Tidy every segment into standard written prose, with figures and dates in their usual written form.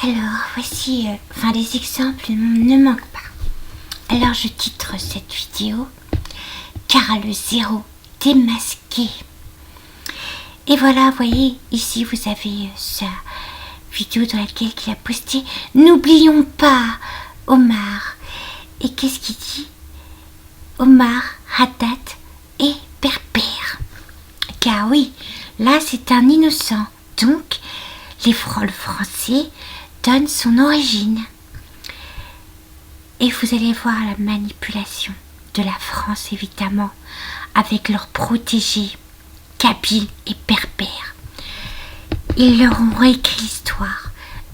Alors, voici, les exemples ne manquent pas. Alors, je titre cette vidéo Car le zéro démasqué. Et voilà, vous voyez, ici vous avez sa vidéo dans laquelle il a posté « N'oublions pas Omar ». Et qu'est-ce qu'il dit? Omar, Haddad et Berbère. Car oui, là c'est un innocent. Donc, le français donne son origine. Et vous allez voir la manipulation de la France, évidemment, avec leurs protégés, Kabyles et Berbères. Ils leur ont réécrit l'histoire.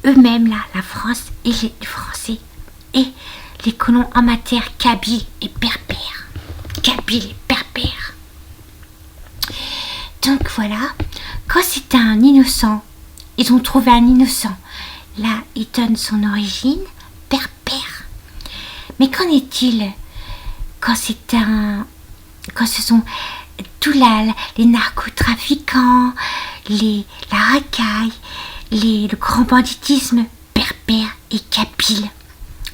Eux-mêmes, là, la France et les Français et les colons en matière Kabyles et Berbères. Kabyles et Berbères. Donc voilà, quand c'est un innocent, ils ont trouvé un innocent. Là, ils donnent son origine, Berbère. Mais qu'en est-il quand ce sont tous les narcotrafiquants, la racaille, le grand banditisme, Berbère et Kabyles?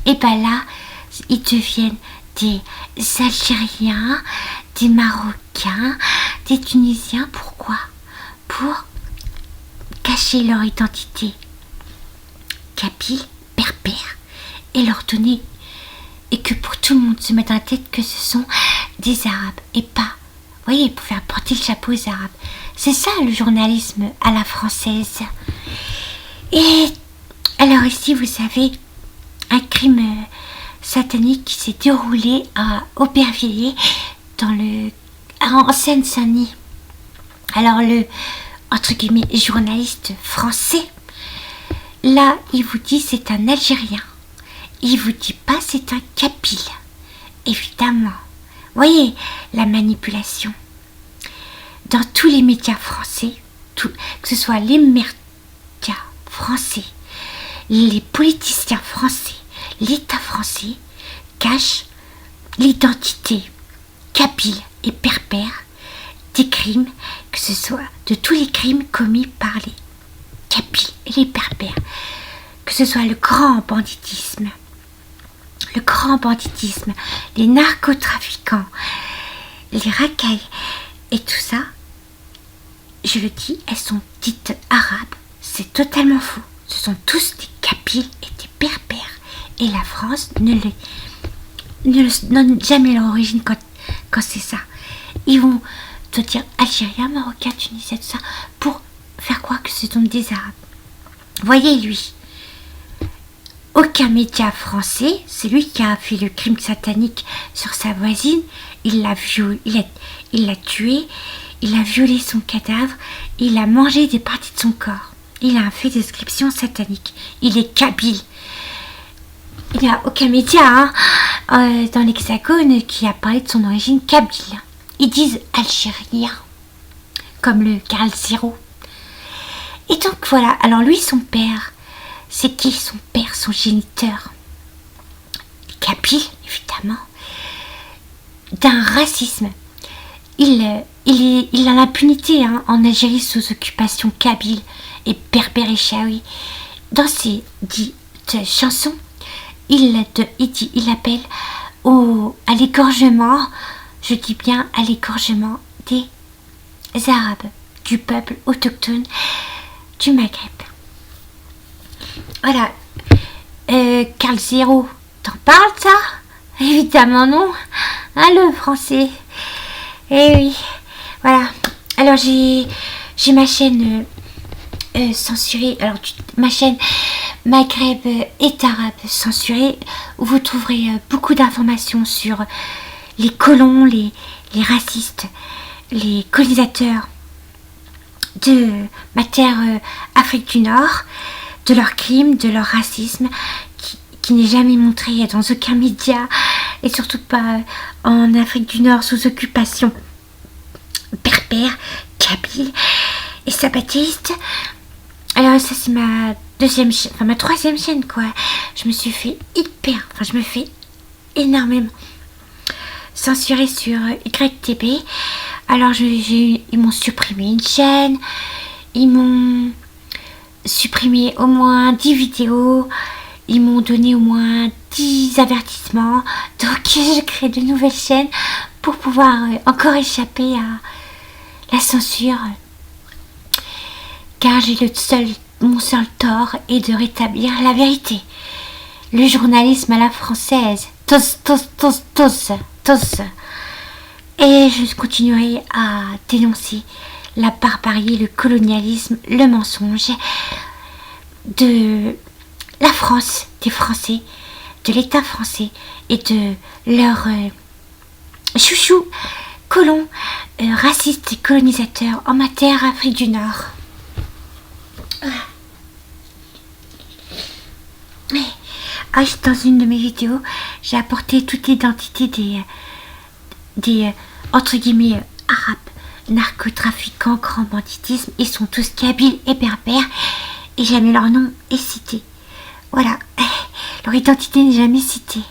Et bien là, ils deviennent des Algériens, des Marocains, des Tunisiens. Pourquoi? Pour cacher leur identité. Kabyles, Berbères, et leur donner, et que pour tout le monde se mette dans la tête que ce sont des Arabes, et pas, vous voyez, pour faire porter le chapeau aux Arabes. C'est ça le journalisme à la française. Et alors ici, vous savez, un crime satanique qui s'est déroulé à Aubervilliers, en Seine-Saint-Denis. Alors entre guillemets, journaliste français, là, il vous dit c'est un Algérien. Il vous dit pas c'est un Kabyle. Évidemment. Voyez la manipulation. Dans tous les médias français, que ce soit les médias français, les politiciens français, l'État français cache l'identité Kabyle et Berbère des crimes, que ce soit de tous les crimes commis par les Kabyles et les Berbères, que ce soit le grand banditisme, les narcotrafiquants, les racailles et tout ça, je le dis, elles sont dites arabes, c'est totalement faux. Ce sont tous des Kabyles et des Berbères. Et la France ne donne jamais leur origine quand c'est ça. Ils vont te dire Algériens, Marocains, Tunisiens, tout ça, pour faire croire que ce sont des Arabes. Voyez lui, aucun média français, c'est lui qui a fait le crime satanique sur sa voisine, il l'a tué, il a violé son cadavre, il a mangé des parties de son corps. Il a fait des descriptions sataniques. Il est Kabyle. Il n'y a aucun média dans l'Hexagone qui a parlé de son origine Kabyle. Ils disent Algérien, comme le Karl Zéro. Et donc voilà, alors lui, son père, c'est qui son père, son géniteur? Kabyle, évidemment, d'un racisme. Il a l'impunité en Algérie sous occupation Kabyle et Berbère et Chaoui. Dans ses dites chansons, il appelle à l'égorgement, je dis bien à l'égorgement des Arabes, du peuple autochtone du Maghreb. Voilà. Karl Zéro, t'en parles ça? Évidemment non. Hein, le français. Eh oui. Voilà. Alors j'ai ma chaîne censurée. Alors ma chaîne Maghreb est arabe censurée, où vous trouverez beaucoup d'informations sur les colons, les racistes, les colonisateurs de ma terre Afrique du Nord, de leurs crimes, de leur racisme qui n'est jamais montré dans aucun média, et surtout pas en Afrique du Nord sous occupation Berbère, Kabyle et sabbatiste. Alors ça c'est ma troisième chaîne quoi. Je me fais énormément censurée sur YTB. Alors ils m'ont supprimé une chaîne, ils m'ont supprimé au moins 10 vidéos. Ils m'ont donné au moins 10 avertissements. Donc je crée de nouvelles chaînes pour pouvoir encore échapper à la censure. Car mon seul tort est de rétablir la vérité. Le journalisme à la française. Tous. Et je continuerai à dénoncer la barbarie, le colonialisme, le mensonge de la France, des Français, de l'État français et de leurs chouchous colons racistes et colonisateurs en matière Afrique du Nord. Dans une de mes vidéos, j'ai apporté toute l'identité des entre guillemets arabes, narcotrafiquants, grand banditisme. Ils sont tous kabyles et berbères et jamais leur nom est cité. Voilà, leur identité n'est jamais citée.